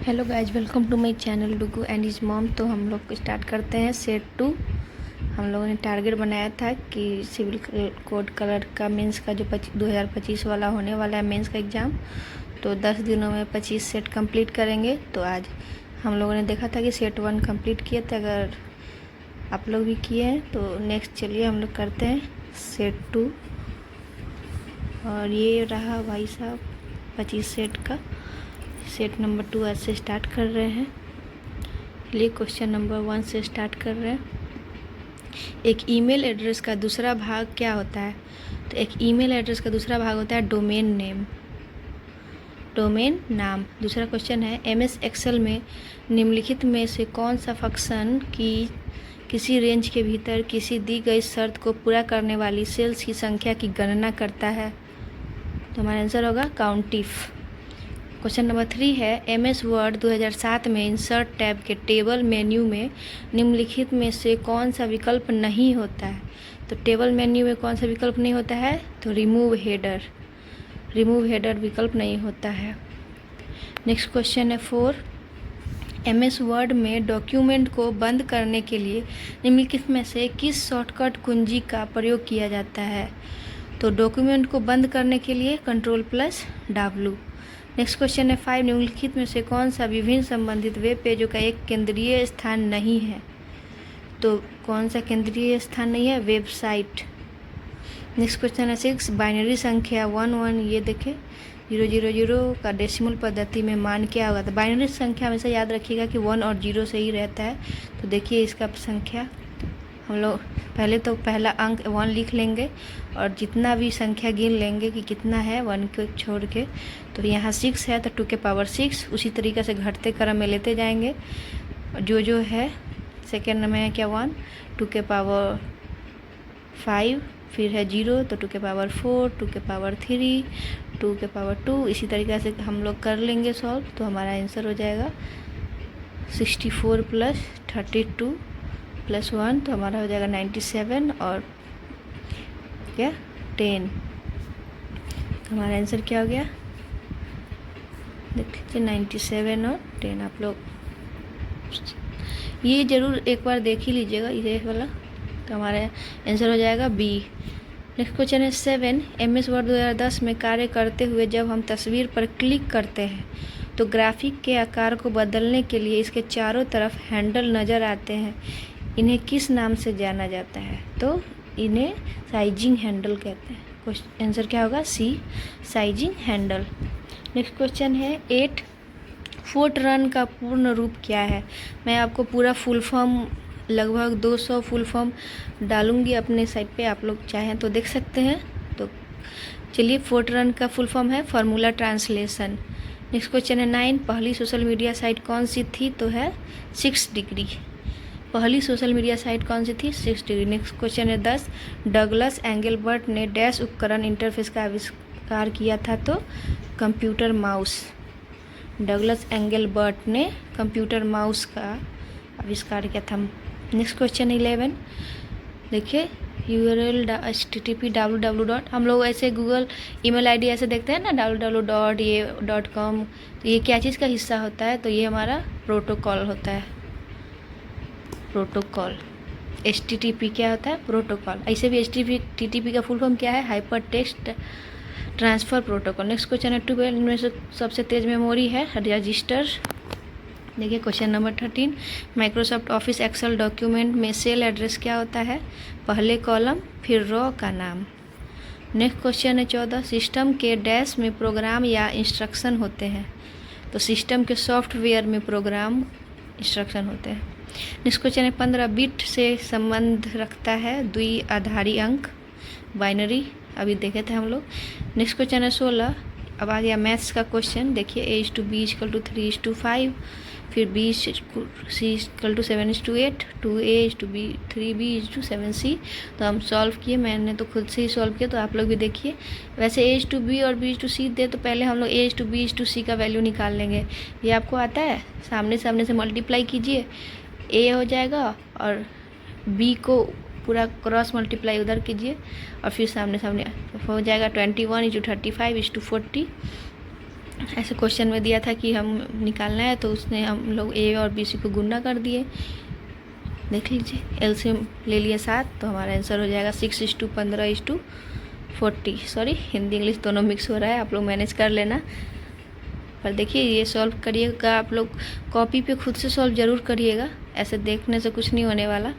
Hello guys, welcome to my channel Dugu and his mom. तो हम लोग स्टार्ट करते हैं सेट 2। हम लोगों ने टारगेट बनाया था कि सिविल कोड कलर का मेंस का जो 2025 वाला होने वाला है मेंस का एग्ज़ाम, तो 10 दिनों में 25 सेट कंप्लीट करेंगे। तो आज हम लोगों ने देखा था कि सेट 1 कंप्लीट किए थे। अगर आप लोग भी किए हैं तो नेक्स्ट चलिए हम लोग करते हैं सेट 2। और ये रहा भाई साहब 25 सेट का सेट नंबर 2 आज से स्टार्ट कर रहे हैं। चलिए क्वेश्चन नंबर 1 से स्टार्ट कर रहे हैं। एक ईमेल एड्रेस का दूसरा भाग क्या होता है? तो एक ईमेल एड्रेस का दूसरा भाग होता है डोमेन नेम, डोमेन नाम। दूसरा क्वेश्चन है एमएस एक्सेल में निम्नलिखित में से कौन सा फंक्शन की किसी रेंज के भीतर किसी दी गई शर्त को पूरा करने वाली सेल्स की संख्या की गणना करता है? तो हमारा आंसर होगा काउंटिफ। क्वेश्चन नंबर 3 है एमएस वर्ड 2007 में इंसर्ट टैब के टेबल मेन्यू में निम्नलिखित में से कौन सा विकल्प नहीं होता है? तो टेबल मेन्यू में कौन सा विकल्प नहीं होता है? तो रिमूव हेडर, रिमूव हेडर विकल्प नहीं होता है। नेक्स्ट क्वेश्चन है 4, एमएस वर्ड में डॉक्यूमेंट को बंद करने के लिए निम्नलिखित में से किस शॉर्टकट कुंजी का प्रयोग किया जाता है? तो डॉक्यूमेंट को बंद करने के लिए Ctrl+W। नेक्स्ट क्वेश्चन है 5, निम्नलिखित में से कौन सा विभिन्न संबंधित वेब पेजों का एक केंद्रीय स्थान नहीं है? तो कौन सा केंद्रीय स्थान नहीं है? वेबसाइट। नेक्स्ट क्वेश्चन है 6, बाइनरी संख्या 11, ये देखें 000 का डेसिमल पद्धति में मान क्या होगा? तो बाइनरी संख्या हमेशा याद रखिएगा कि 1 और 0 से ही रहता है। तो देखिए इसका संख्या हम लोग पहले तो पहला अंक 1 लिख लेंगे और जितना भी संख्या गिन लेंगे कि कितना है 1 को छोड़ के। तो यहाँ 6 है तो 2 के पावर 6, उसी तरीक़े से घटते क्रम में लेते जाएंगे। जो है सेकेंड में है क्या 1, 2 के पावर 5, फिर है 0 तो 2 के पावर 4, 2 के पावर 3, 2 के पावर 2, इसी तरीक़े से हम लोग कर लेंगे सॉल्व। तो हमारा आंसर हो जाएगा 64 + 32 + 1, तो हमारा हो जाएगा 97 और क्या 10। हमारा आंसर क्या हो गया देख लीजिए 97 और 10। आप लोग ये ज़रूर एक बार देख ही लीजिएगा ये वाला। तो हमारा आंसर हो जाएगा बी। नेक्स्ट क्वेश्चन है 7, एमएस वर्ड 2010 में कार्य करते हुए जब हम तस्वीर पर क्लिक करते हैं तो ग्राफिक के आकार को बदलने के लिए इसके चारों तरफ हैंडल नज़र आते हैं। इन्हें किस नाम से जाना जाता है? तो इन्हें साइजिंग हैंडल कहते हैं। क्वेश्चन आंसर क्या होगा? सी, साइजिंग हैंडल। नेक्स्ट क्वेश्चन है 8, फोर्ट रन का पूर्ण रूप क्या है? मैं आपको पूरा फुल फॉर्म लगभग 200 फुल फॉर्म डालूंगी अपने साइट पे, आप लोग चाहें तो देख सकते हैं। तो चलिए फोर्ट रन का फुल फॉर्म है फॉर्मूला ट्रांसलेशन। नेक्स्ट क्वेश्चन है 9, पहली सोशल मीडिया साइट कौन सी थी? तो है 6 डिग्री। पहली सोशल मीडिया साइट कौन सी थी? 6 डिग्री। नेक्स्ट क्वेश्चन है 10, डगलस एंगलबर्ट ने डैश उपकरण इंटरफेस का आविष्कार किया था? तो कंप्यूटर माउस। डगलस एंगलबर्ट ने कंप्यूटर माउस का आविष्कार किया था। नेक्स्ट क्वेश्चन 11, देखिए URL http www. हम लोग ऐसे गूगल ईमेल आईडी ऐसे देखते हैं ना www.com, तो ये क्या चीज़ का हिस्सा होता है? तो ये हमारा प्रोटोकॉल होता है। प्रोटोकॉल HTTP क्या होता है? प्रोटोकॉल। ऐसे भी HTTP का फुल फॉर्म क्या है? Hyper text transfer protocol. Next question है 12, इनमें से सबसे तेज़ मेमोरी है रजिस्टर। देखिए question number 13, Microsoft Office Excel document में सेल एड्रेस क्या होता है? पहले कॉलम फिर रो का नाम। नेक्स्ट क्वेश्चन है 14, सिस्टम के डैश में प्रोग्राम या इंस्ट्रक्शन होते हैं? तो सिस्टम के सॉफ्टवेयर में प्रोग्राम इंस्ट्रक्शन होते हैं। नेक्स्ट क्वेश्चन है 15, बिट से संबंध रखता है द्विआधारी अंक बाइनरी, अभी देखे थे हम लोग। नेक्स्ट क्वेश्चन है 16, अब आ गया मैथ्स का क्वेश्चन। देखिए A/B = 3:5, फिर B/C = 7:8, 2A/B 3B/7C। तो हम सॉल्व किए, मैंने तो खुद से ही सॉल्व किया, तो आप लोग भी देखिए। वैसे A/B और B/C दे तो पहले हम लोग A/B/C का वैल्यू निकाल लेंगे। ये आपको आता है, सामने सामने से मल्टीप्लाई कीजिए, A हो जाएगा और B को पूरा क्रॉस मल्टीप्लाई उधर कीजिए और फिर सामने सामने हो जाएगा 21 × 35 = 40। ऐसे क्वेश्चन में दिया था कि हम निकालना है, तो उसने हम लोग ए और बी सी को गुना कर दिए। देख लीजिए, एलसीएम ले लिए 7, तो हमारा आंसर हो जाएगा 6:15:40। सॉरी, हिंदी इंग्लिश दोनों मिक्स हो रहा है, आप लोग मैनेज कर लेना। पर देखिए, ये सॉल्व करिएगा आप लोग, कॉपी पे खुद से सॉल्व ज़रूर करिएगा, ऐसे देखने से कुछ नहीं होने वाला।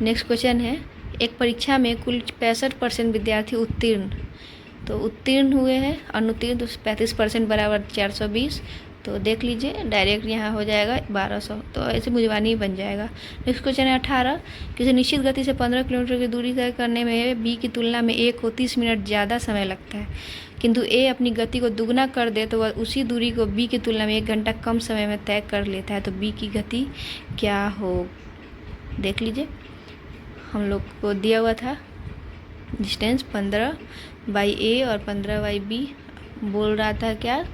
नेक्स्ट क्वेश्चन है, एक परीक्षा में कुल 65% विद्यार्थी उत्तीर्ण, तो उत्तीर्ण हुए हैं, अनुत्तीर्ण तो 35% बराबर 420। तो देख लीजिए, डायरेक्ट यहाँ हो जाएगा 1200, तो ऐसे मुजवानी बन जाएगा। नेक्स्ट क्वेश्चन है 18, किसी निश्चित गति से 15 किलोमीटर की दूरी तय करने में बी की तुलना में ए को 30 मिनट ज़्यादा समय लगता है, किंतु ए अपनी गति को दुगना कर दे तो वह उसी दूरी को बी की तुलना में 1 घंटा कम समय में तय कर लेता है, तो बी की गति क्या हो। देख लीजिए, हम लोग को दिया हुआ था डिस्टेंस 15/a और 15/b, बोल रहा था क्या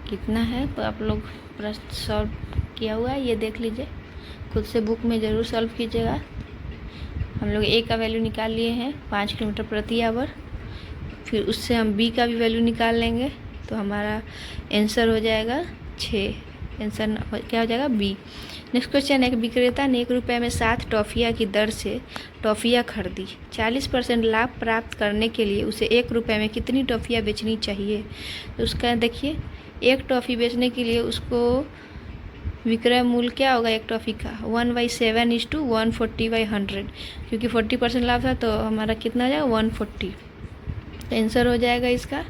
कितना है, तो आप लोग प्रश्न सॉल्व किया हुआ है, ये देख लीजिए, खुद से बुक में ज़रूर सॉल्व कीजिएगा। हम लोग ए का वैल्यू निकाल लिए हैं 5 किलोमीटर प्रति आवर, फिर उससे हम बी का भी वैल्यू निकाल लेंगे, तो हमारा आंसर हो जाएगा 6। आंसर क्या हो जाएगा, बी। नेक्स्ट क्वेश्चन है, एक विक्रेता ने 1 रुपये में 7 टॉफ़ियाँ की दर से टॉफ़ियाँ खरीदी, 40% लाभ प्राप्त करने के लिए उसे 1 रुपये में कितनी टॉफ़ियाँ बेचनी चाहिए। तो उसका देखिए, एक टॉफ़ी बेचने के लिए उसको विक्रय मूल्य क्या होगा एक टॉफ़ी का, 1/7 = 140/100, क्योंकि 40% लाभ था तो हमारा कितना हो जाएगा 140। तो आंसर हो जाएगा इसका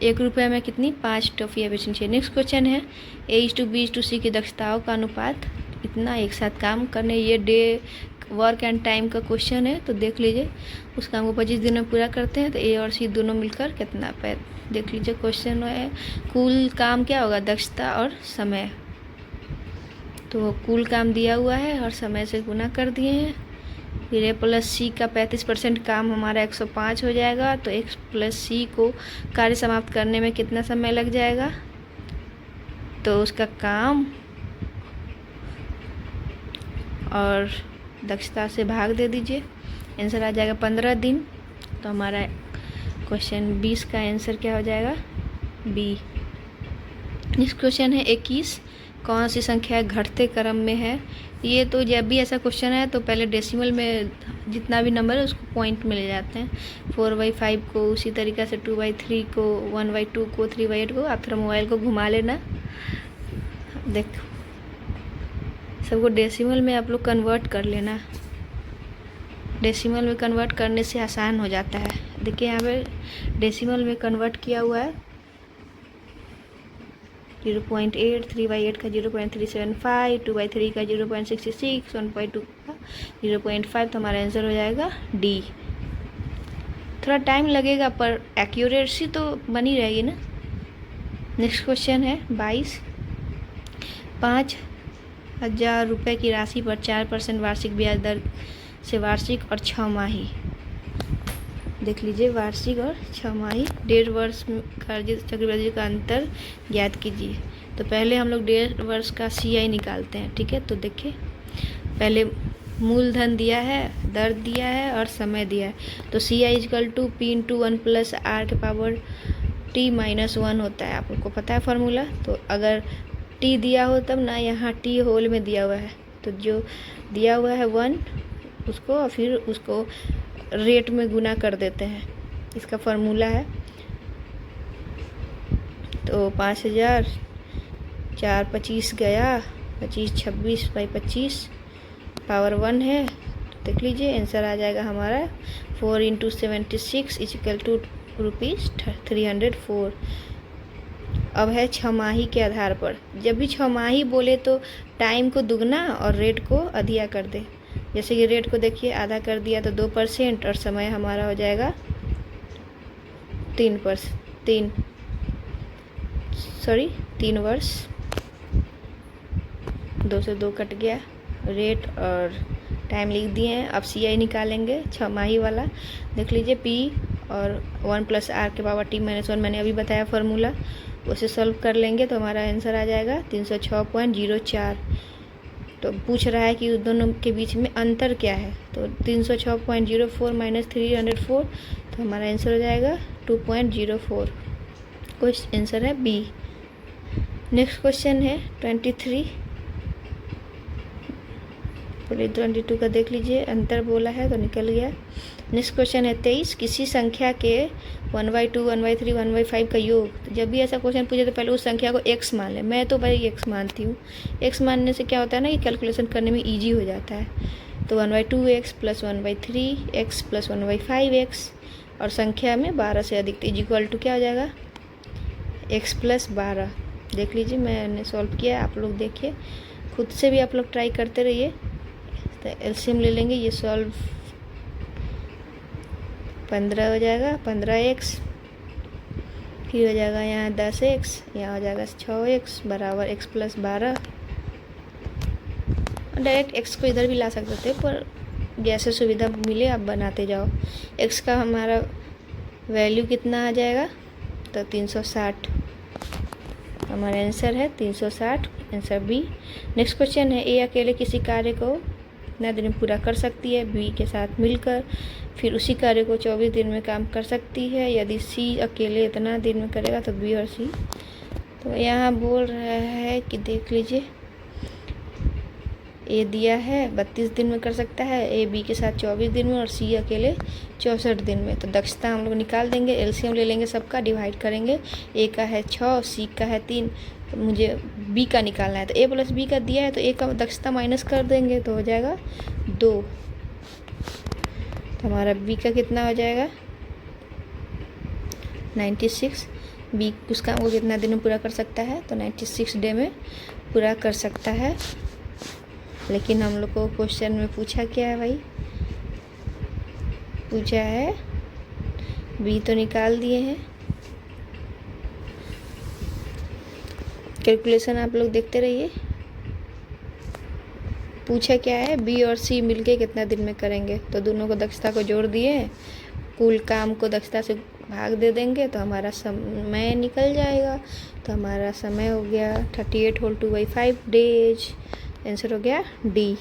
1 रुपये में कितनी 5 टॉफ़ियाँ बेचनी चाहिए। नेक्स्ट क्वेश्चन है, A/B/C की दक्षताओं का अनुपात इतना एक साथ काम करने, ये डे वर्क एंड टाइम का क्वेश्चन है, तो देख लीजिए, उस काम को 25 दिन में पूरा करते हैं, तो ए और सी दोनों मिलकर कितना देख लीजिए। क्वेश्चन है, कुल काम क्या होगा, दक्षता और समय, तो कुल काम दिया हुआ है और समय से गुना कर दिए हैं। फिर A+C का 35% काम हमारा 105 हो जाएगा, तो A+C को कार्य समाप्त करने में कितना समय लग जाएगा, तो उसका काम और दक्षता से भाग दे दीजिए, आंसर आ जाएगा 15 दिन। तो हमारा क्वेश्चन 20 का आंसर क्या हो जाएगा, बी। नेक्स्ट क्वेश्चन है 21, कौन सी संख्या घटते क्रम में है। ये तो जब भी ऐसा क्वेश्चन है तो पहले डेसिमल में जितना भी नंबर है उसको पॉइंट में ले जाते हैं, 4/5 को, उसी तरीक़ा से 2/3 को, 1/2 को, 3/8 को। आप थोड़ा मोबाइल को घुमा लेना, देखो सबको डेसिमल में आप लोग कन्वर्ट कर लेना, डेसिमल में कन्वर्ट करने से आसान हो जाता है। देखिए यहाँ पे डेसिमल में कन्वर्ट किया हुआ है, 0.8, 3/8 का 0.375, 2/3 का 0.66, 1/2 का 0.5, तो हमारा आंसर हो जाएगा डी। थोड़ा टाइम लगेगा पर एक्यूरेसी तो बनी रहेगी ना। नेक्स्ट क्वेश्चन है 22, 5,000 रुपये की राशि पर 4% वार्षिक ब्याज दर से वार्षिक और 6 माही, देख लीजिए, वार्षिक और 6 माही 1.5 वर्ष का चक्रवृद्धि का अंतर ज्ञात कीजिए। तो पहले हम लोग 1.5 वर्ष का CI निकालते हैं, ठीक है। तो देखिए, पहले मूलधन दिया है, दर दिया है और समय दिया है, तो CI = P × 1 + R के पावर T - 1 होता है, आप लोग को पता है फार्मूला। तो अगर T दिया हो तब ना, यहाँ T होल में दिया हुआ है, तो जो दिया हुआ है 1 उसको और फिर उसको रेट में गुना कर देते हैं, इसका फार्मूला है। तो 5,000, 4 25 गया, 25 26/25 पावर 1 है, तो देख लीजिए आंसर आ जाएगा हमारा 4 × 76 = ₹304। अब है 6 माही के आधार पर, जब भी 6 माही बोले तो टाइम को दुगना और रेट को अधिया कर दे। जैसे कि रेट को देखिए आधा कर दिया तो 2% और समय हमारा हो जाएगा 3 वर्ष। 2 से 2 कट गया, रेट और टाइम लिख दिए हैं। अब CI निकालेंगे 6 माही वाला, देख लीजिए, P और 1 + R के पावर T - 1 मैंने अभी बताया फार्मूला, उसे सॉल्व कर लेंगे तो हमारा आंसर आ जाएगा 306.04। तो पूछ रहा है कि उस दोनों के बीच में अंतर क्या है, तो 306.04 - 304, तो हमारा आंसर हो जाएगा 2.04। क्वेश्चन आंसर है बी। नेक्स्ट क्वेश्चन है 23, 22 का देख लीजिए, अंतर बोला है तो निकल गया। नेक्स्ट क्वेश्चन है 23, किसी संख्या के 1/2, 1/3, 1/5 का योग। तो जब भी ऐसा क्वेश्चन पूछे तो पहले उस संख्या को x मान ले। मैं तो भाई x मानती हूँ। x मानने से क्या होता है ना कि कैलकुलेशन करने में ईजी हो जाता है। तो 1/2x + 1/3x + 1/5x और संख्या में 12 से अधिक इज इक्वल टू क्या हो जाएगा, x + 12। देख लीजिए मैंने सॉल्व किया, आप लोग देखिए, खुद से भी आप लोग ट्राई करते रहिए। तो एलसीएम ले लेंगे, ये सॉल्व 15 हो जाएगा, 15x, फिर हो जाएगा यहाँ 10x, यहाँ हो जाएगा 6x बराबर x + 12। डायरेक्ट x को इधर भी ला सकते थे, पर जैसे सुविधा मिले आप बनाते जाओ। x का हमारा वैल्यू कितना आ जाएगा, तो 360 हमारा आंसर है, 360 आंसर बी। नेक्स्ट क्वेश्चन है ए अकेले किसी कार्य को कितना दिन में पूरा कर सकती है बी के साथ मिलकर, फिर उसी कार्य को 24 दिन में काम कर सकती है। यदि सी अकेले इतना दिन में करेगा तो बी और सी। तो यहाँ बोल रहा है कि देख लीजिए, ए दिया है 32 दिन में कर सकता है, ए बी के साथ 24 दिन में और सी अकेले 64 दिन में। तो दक्षता हम लोग निकाल देंगे, एलसीएम ले लेंगे, सबका डिवाइड करेंगे। ए का है 6, सी का है 3, तो मुझे बी का निकालना है। तो ए + बी का दिया है तो ए का दक्षता माइनस कर देंगे तो हो जाएगा 2। तो हमारा बी का कितना हो जाएगा 96। बी उस काम को कितना दिन में पूरा कर सकता है, तो 96 डे में पूरा कर सकता है। लेकिन हम लोग को क्वेश्चन में पूछा क्या है भाई, पूछा है बी, तो निकाल दिए हैं। कैलकुलेशन आप लोग देखते रहिए। पूछा क्या है, बी और सी मिलके कितना दिन में करेंगे, तो दोनों को दक्षता को जोड़ दिए, कुल काम को दक्षता से भाग दे देंगे तो हमारा समय निकल जाएगा। तो हमारा समय हो गया 38 होल 2/5 डेज, आंसर हो गया डी।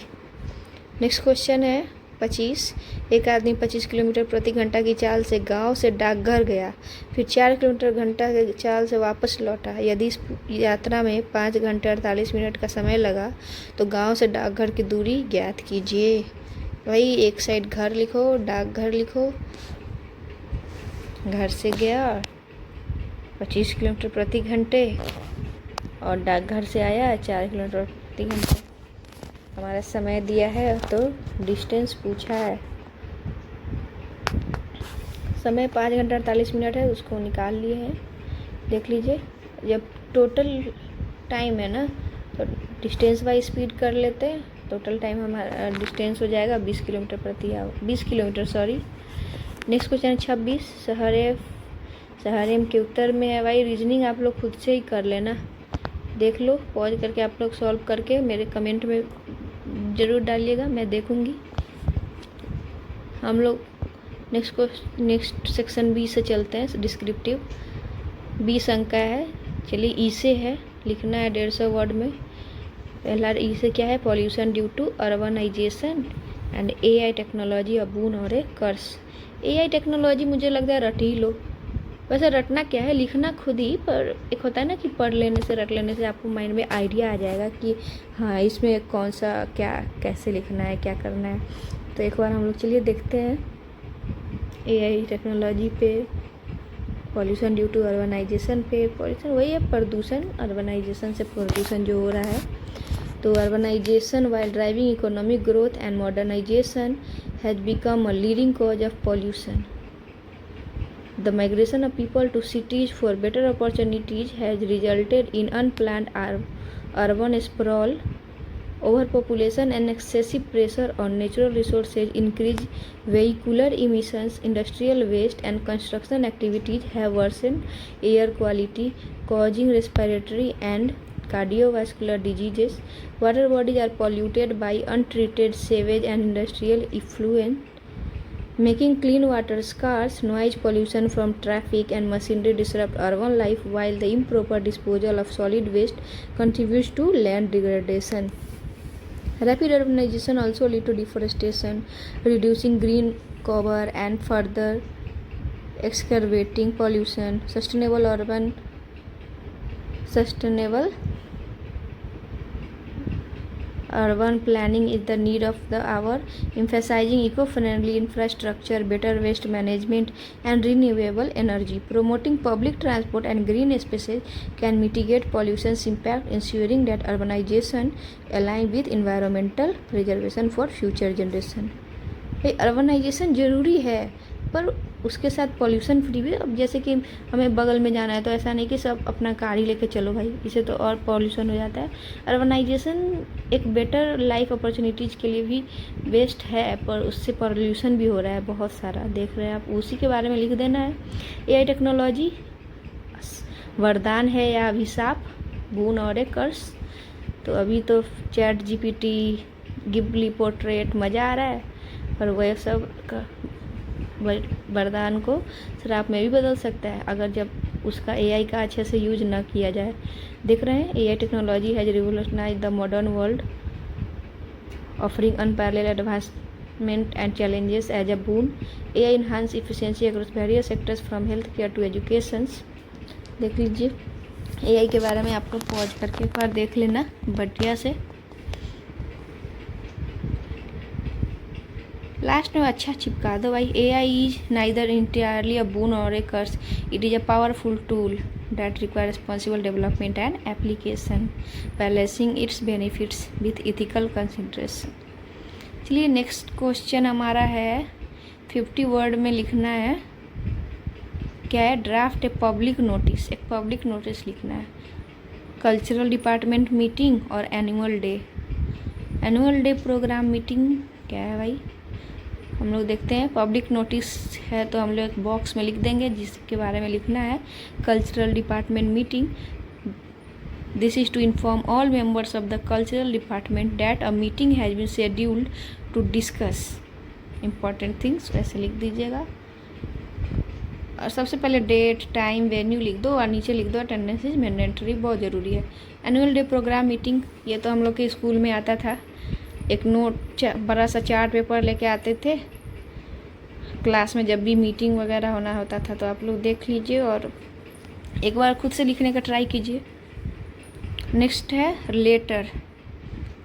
नेक्स्ट क्वेश्चन है 25, एक आदमी 25 किलोमीटर प्रति घंटा की चाल से गांव से डाकघर गया, फिर 4 किलोमीटर घंटा की चाल से वापस लौटा। यदि इस यात्रा में 5 घंटे 48 मिनट का समय लगा तो गांव से डाकघर की दूरी ज्ञात कीजिए। भाई एक साइड घर लिखो, डाकघर लिखो। घर से गया 25 किलोमीटर प्रति घंटे और डाकघर से आया 4 किलोमीटर प्रति घंटे। हमारा समय दिया है तो डिस्टेंस पूछा है। समय 5 घंटा 48 मिनट है, उसको निकाल लिए हैं। देख लीजिए, जब टोटल टाइम है ना तो डिस्टेंस बाई स्पीड कर लेते हैं। टोटल टाइम हमारा डिस्टेंस हो जाएगा 20 किलोमीटर प्रति hour, 20 kilometre sorry. Next question 26, शहरेम के उत्तर में है। भाई रीजनिंग आप लोग खुद से ही कर लेना, देख लो, पॉज करके आप लोग सॉल्व करके मेरे कमेंट में ज़रूर डालिएगा, मैं देखूंगी। हम लोग नेक्स्ट सेक्शन बी से चलते हैं, डिस्क्रिप्टिव। 20 अंक का है, चलिए ई से है, लिखना है 150 वर्ड में। पहला ई से क्या है, pollution due to urbanisation and AI technology a boon और ए कर्स। एआई टेक्नोलॉजी मुझे लगता है रट ही लो। वैसे रटना क्या है, लिखना खुद ही, पर एक होता है ना कि पढ़ लेने से, रट लेने से आपको माइंड में आइडिया आ जाएगा कि हाँ इसमें कौन सा क्या कैसे लिखना है, क्या करना है। तो एक बार हम लोग चलिए देखते हैं एआई टेक्नोलॉजी पे, पॉल्यूशन ड्यू टू अर्बनाइजेशन पे। पॉल्यूशन वही है प्रदूषण, अर्बनाइजेशन से प्रदूषण जो हो रहा है। तो urbanisation while driving economic growth and modernisation has become a leading cause of pollution. The migration of people to cities for better opportunities has resulted in unplanned urban sprawl, overpopulation and excessive pressure on natural resources. Increased vehicular emissions, industrial waste and construction activities have worsened air quality, causing respiratory and cardiovascular diseases. Water bodies are polluted by untreated sewage and industrial effluent, making clean water scarce. Noise pollution from traffic and machinery disrupt urban life, while the improper disposal of solid waste contributes to land degradation. Rapid urbanization also leads to deforestation, reducing green cover and further exacerbating pollution, sustainable urban planning is the need of the hour, emphasizing eco-friendly infrastructure, better waste management and renewable energy. Promoting public transport and green spaces can mitigate pollution's impact, ensuring that urbanization align with environmental preservation for future generation. Urbanisation ज़रूरी है पर उसके साथ pollution free भी। अब जैसे कि हमें बगल में जाना है तो ऐसा नहीं कि सब अपना कार ही लेके चलो भाई, इससे तो और पॉल्यूशन हो जाता है। अर्बनाइजेशन एक बेटर लाइफ अपॉर्चुनिटीज़ के लिए भी बेस्ट है, पर उससे पॉल्यूशन भी हो रहा है बहुत सारा, देख रहे हैं आप। उसी के बारे में लिख देना है। एआई टेक्नोलॉजी वरदान है या अभिशाप, गुण और एक कर्स। तो अभी तो चैट जीपीटी, गिबली पोर्ट्रेट मज़ा आ रहा है, पर वह सब का वरदान को श्राप में भी बदल सकता है अगर जब उसका एआई का अच्छे से यूज ना किया जाए। देख रहे हैं AI technology has revolutionised the modern world, offering unparalleled advancement and challenges as a boon. AI enhance efficiency across various sectors from health care to education. देख लीजिए एआई के बारे में, आपको पॉज करके एक बार देख लेना बढ़िया से। लास्ट में अच्छा चिपका दो भाई। AI is neither entirely a boon or a curse. It is a powerful tool that requires responsible development and application, balancing its benefits with ethical consideration. चलिए नेक्स्ट क्वेश्चन हमारा है 50 वर्ड में लिखना है। क्या है? ड्राफ्ट ए पब्लिक नोटिस, एक public notice लिखना है। कल्चरल डिपार्टमेंट मीटिंग और annual day. Annual day programme meeting क्या है भाई? हम लोग देखते हैं। पब्लिक नोटिस है तो हम लोग एक बॉक्स में लिख देंगे जिसके बारे में लिखना है cultural department meeting. This is to inform all members of the cultural department that a meeting has been scheduled to discuss important things, ऐसे लिख दीजिएगा। और सबसे पहले डेट, टाइम, वेन्यू लिख दो और नीचे लिख दो अटेंडेंस इज मैंडेटरी, बहुत ज़रूरी है। एनुअल डे प्रोग्राम मीटिंग, ये तो हम लोग के स्कूल में आता था। एक नोट बड़ा सा चार्ट पेपर लेके आते थे क्लास में, जब भी मीटिंग वगैरह होना होता था। तो आप लोग देख लीजिए और एक बार खुद से लिखने का ट्राई कीजिए। नेक्स्ट है letter,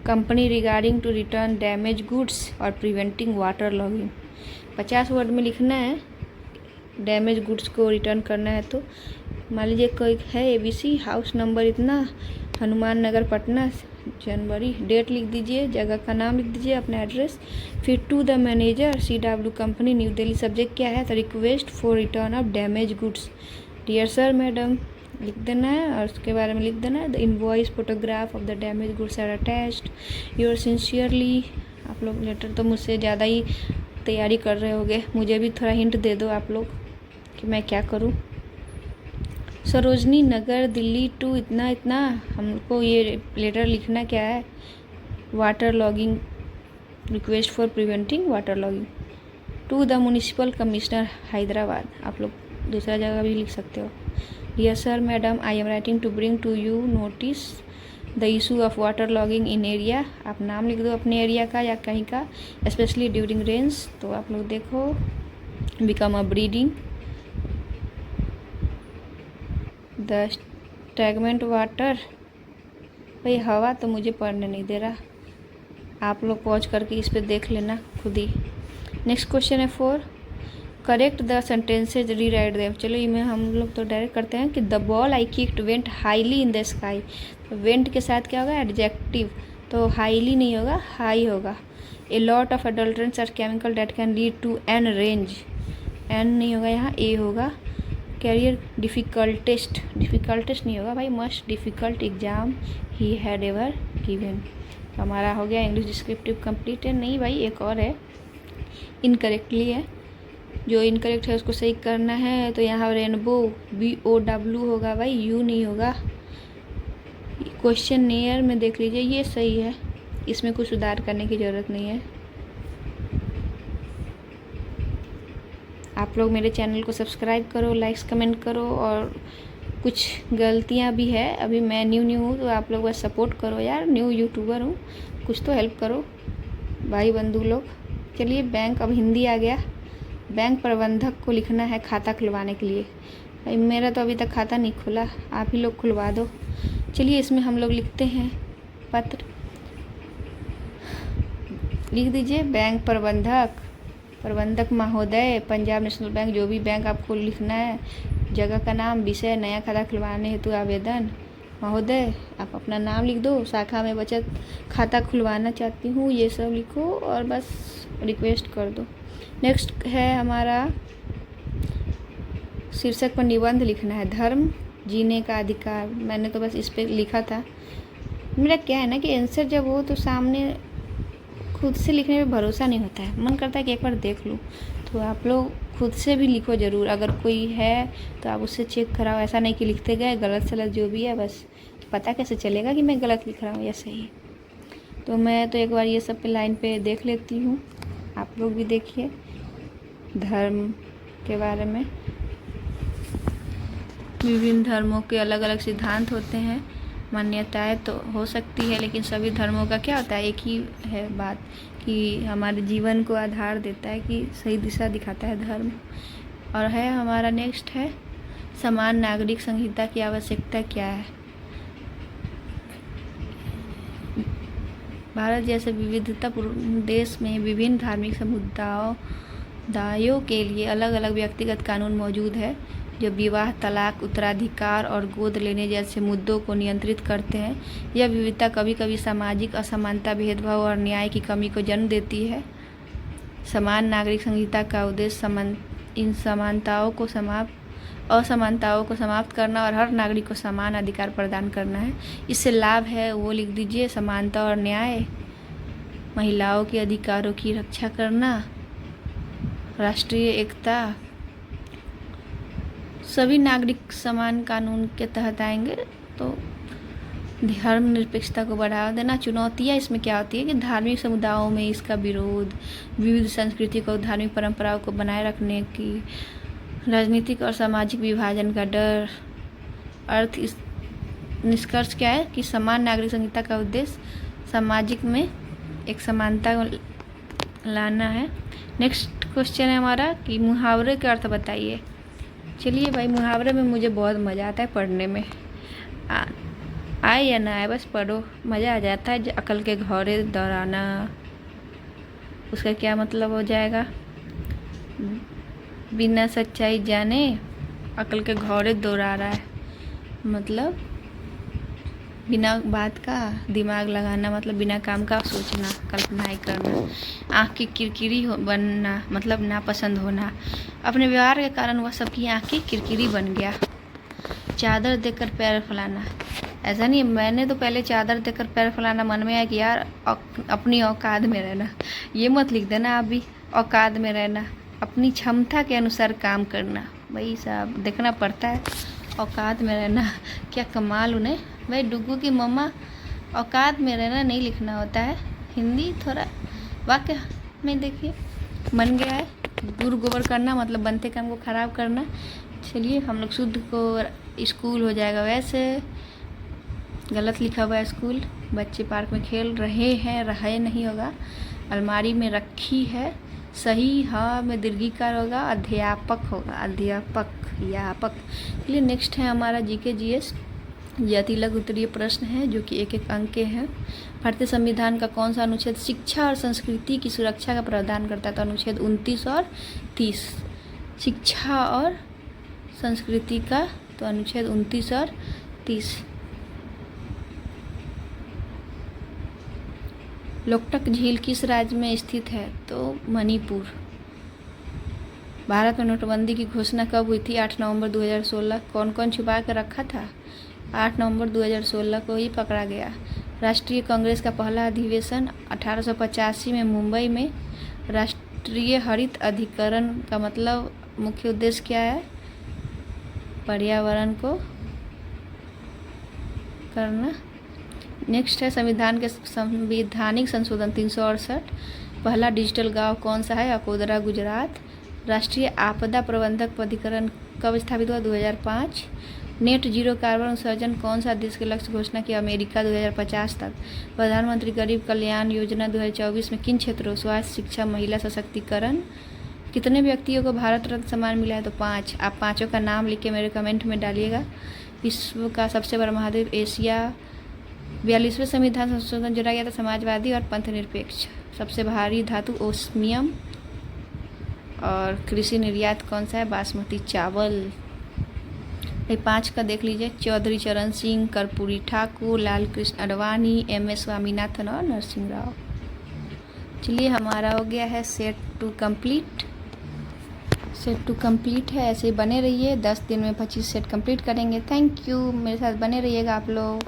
company regarding to return damage goods और प्रिवेंटिंग वाटर लॉगिंग। 50 वर्ड में लिखना है। डैमेज गुड्स को रिटर्न करना है तो मान लीजिए कोई है ABC, हाउस नंबर इतना, हनुमान नगर पटना, जनवरी। डेट लिख दीजिए, जगह का नाम लिख दीजिए, अपना एड्रेस। फिर to the manager CW company New Delhi. Subject क्या है? तो request for return of damage goods. Dear sir madam लिख देना है और उसके बारे में लिख देना है। The invoice photograph of the damage goods are attached, yours sincerely. आप लोग लेटर तो मुझसे ज़्यादा ही तैयारी कर रहे होगे, मुझे भी थोड़ा हिंट दे दो आप लोग कि मैं क्या करूं। सरोजनी नगर दिल्ली टू इतना इतना। हमको ये लेटर लिखना क्या है? Water logging, request for preventing water logging. To the municipal commissioner Hyderabad, आप लोग दूसरा जगह भी लिख सकते हो। Dear sir madam, I am writing to bring to you notice the issue of water logging in area. आप नाम लिख दो अपने एरिया का या कहीं का, स्पेशली ड्यूरिंग रेंस। तो आप लोग देखो, become a breeding the stagnant water. भाई हवा तो मुझे पढ़ने नहीं दे रहा, आप लोग पॉज करके इस पर देख लेना खुद ही। नेक्स्ट क्वेश्चन है 4, करेक्ट द सेंटेंसेज, री राइट देम। चलो ये में हम लोग तो डायरेक्ट करते हैं कि the ball I kicked went highly in the sky. तो वेंट के साथ क्या होगा? एडजेक्टिव, तो हाईली नहीं होगा, हाई होगा। A lot of adulterants are chemical that can lead to an range, an नहीं होगा यहाँ, ए होगा। कैरियर डिफ़िकल्टेस्ट, डिफ़िकल्टेस्ट नहीं होगा भाई, must difficult exam he had ever given. हमारा हो गया इंग्लिश डिस्क्रिप्टिव कंप्लीट है। नहीं भाई एक और है, इनकरेक्टली है, जो इनकरेक्ट है उसको सही करना है। तो यहाँ रेनबो BOW होगा भाई, यू नहीं होगा। क्वेश्चन नियर में देख लीजिए, ये सही है, इसमें कुछ सुधार करने की ज़रूरत नहीं है। आप लोग मेरे चैनल को सब्सक्राइब करो, लाइक्स कमेंट करो, और कुछ गलतियाँ भी है, अभी मैं न्यू हूँ तो आप लोग बस सपोर्ट करो यार, न्यू यूट्यूबर हूँ, कुछ तो हेल्प करो भाई बंधु लोग। चलिए बैंक, अब हिंदी आ गया, बैंक प्रबंधक को लिखना है खाता खुलवाने के लिए। भाई मेरा तो अभी तक खाता नहीं खुला, आप ही लोग खुलवा दो। चलिए इसमें हम लोग लिखते हैं पत्र, लिख दीजिए बैंक प्रबंधक महोदय, पंजाब नेशनल बैंक, जो भी बैंक आपको लिखना है, जगह का नाम, विषय, नया खाता खुलवाने हेतु आवेदन। महोदय आप अपना नाम लिख दो, शाखा में बचत खाता खुलवाना चाहती हूँ, ये सब लिखो और बस रिक्वेस्ट कर दो। नेक्स्ट है हमारा शीर्षक पर निबंध लिखना है, धर्म जीने का अधिकार। मैंने तो बस इस पर लिखा था। मेरा क्या है ना कि आंसर जब हो तो सामने खुद से लिखने में भरोसा नहीं होता है, मन करता है कि एक बार देख लूँ। तो आप लोग खुद से भी लिखो ज़रूर, अगर कोई है तो आप उससे चेक कराओ। ऐसा नहीं कि लिखते गए गलत सलत जो भी है, बस पता कैसे चलेगा कि मैं गलत लिख रहा हूँ या सही। तो मैं तो एक बार ये सब पे लाइन पे देख लेती हूँ, आप लोग भी देखिए। धर्म के बारे में, विभिन्न धर्मों के अलग अलग सिद्धांत होते हैं, मान्यताएं तो हो सकती है, लेकिन सभी धर्मों का क्या होता है, एक ही है बात कि हमारे जीवन को आधार देता है, कि सही दिशा दिखाता है धर्म। और है हमारा नेक्स्ट है समान नागरिक संहिता की आवश्यकता क्या है। भारत जैसे विविधतापूर्ण देश में विभिन्न धार्मिक समुदायों के लिए अलग अलग व्यक्तिगत कानून मौजूद है जो विवाह, तलाक, उत्तराधिकार और गोद लेने जैसे मुद्दों को नियंत्रित करते हैं। यह विविधता कभी कभी सामाजिक असमानता, भेदभाव और न्याय की कमी को जन्म देती है। समान नागरिक संहिता का उद्देश्य इन असमानताओं को समाप्त करना और हर नागरिक को समान अधिकार प्रदान करना है। इससे लाभ है वो लिख दीजिए, समानता और न्याय, महिलाओं के अधिकारों की रक्षा करना, राष्ट्रीय एकता, सभी नागरिक समान कानून के तहत आएंगे। तो धर्मनिरपेक्षता को बढ़ावा देना। चुनौतियाँ इसमें क्या होती है कि धार्मिक समुदायों में इसका विरोध, विविध संस्कृति को, धार्मिक परंपराओं को बनाए रखने की, राजनीतिक और सामाजिक विभाजन का डर। इस निष्कर्ष क्या है कि समान नागरिक संहिता का उद्देश्य सामाजिक में एक समानता लाना है। नेक्स्ट क्वेश्चन है हमारा कि मुहावरे का अर्थ बताइए। चलिए भाई, मुहावरे में मुझे बहुत मज़ा आता है पढ़ने में, आए या ना आए बस पढ़ो, मज़ा आ जाता है। अकल के घौरे दौड़ाना, उसका क्या मतलब हो जाएगा, बिना सच्चाई जाने अकल के घौरे दौड़ा रहा है, मतलब बिना बात का दिमाग लगाना, मतलब बिना काम का सोचना, कल्पनाएं करना। आँख की किरकिरी बनना, मतलब नापसंद होना। अपने व्यवहार के कारण वह सबकी आँख की किरकिरी बन गया। चादर देकर पैर फैलाना, ऐसा नहीं, मैंने तो पहले चादर देकर पैर फैलाना मन में आया कि यार अपनी औकात में रहना। ये मत लिख देना आप भी, औकात में रहना, अपनी क्षमता के अनुसार काम करना। भाई साहब देखना पड़ता है, औकात में रहना, क्या कमाल उन्हें। भाई डुग्गू की मम्मा, औकात में रहना नहीं लिखना होता है, हिंदी थोड़ा वाक्य में देखिए बन गया है। गुड़ गोबर करना मतलब बनते काम को ख़राब करना। चलिए हम लोग शुद्ध को स्कूल हो जाएगा, वैसे गलत लिखा हुआ है स्कूल। बच्चे पार्क में खेल रहे हैं, रहे नहीं होगा। अलमारी में रखी है, सही हाँ में दीर्घिकार होगा, अध्यापक होगा, अध्यापक यापक। चलिए नेक्स्ट है हमारा जीके जीएस। ये अति लघु उत्तरीय प्रश्न है जो कि एक एक अंक के हैं। भारतीय संविधान का कौन सा अनुच्छेद शिक्षा और संस्कृति की सुरक्षा का प्रावधान करता है? तो अनुच्छेद 29 और 30। शिक्षा और संस्कृति का, तो अनुच्छेद 29 और 30। लोकटक झील किस राज्य में स्थित है? तो मणिपुर। भारत में नोटबंदी की घोषणा कब हुई थी? 8 नवंबर 2016। कौन कौन छुपा कर रखा था? 8 नवंबर 2016 को ही पकड़ा गया। राष्ट्रीय कांग्रेस का पहला अधिवेशन 1885 में मुंबई में। राष्ट्रीय हरित अधिकरण का मतलब मुख्य उद्देश्य क्या है? पर्यावरण को करना। नेक्स्ट है संविधान के संवैधानिक संशोधन 368। पहला डिजिटल गांव कौन सा है? अकोदरा, गुजरात। राष्ट्रीय आपदा प्रबंधक प्राधिकरण कब स्थापित हुआ? 2005। नेट जीरो कार्बन उत्सर्जन कौन सा देश के लक्ष्य घोषणा की? अमेरिका 2050 तक। प्रधानमंत्री गरीब कल्याण योजना 2024 में किन क्षेत्रों, स्वास्थ्य, शिक्षा, महिला सशक्तिकरण कितने व्यक्तियों को भारत रत्न सम्मान मिला है? तो 5। आप पाँचों का नाम लिख के मेरे कमेंट में डालिएगा। विश्व का सबसे बड़ा महाद्वीप एशिया। 42वें संविधान संशोधन जोड़ा गया था, समाजवादी और पंथ निरपेक्ष। सबसे भारी धातु ओस्मियम। और कृषि निर्यात कौन सा है? बासमती चावल। ये 5 का देख लीजिए। चौधरी चरण सिंह, कर्पूरी ठाकुर, लाल कृष्ण आडवाणी, MS स्वामीनाथन और नरसिंह राव। चलिए, हमारा हो गया है set to complete. Set to complete है, ऐसे बने रहिए। 10 दिन में 25 सेट कंप्लीट करेंगे। थैंक यू, मेरे साथ बने रहिएगा आप लोग।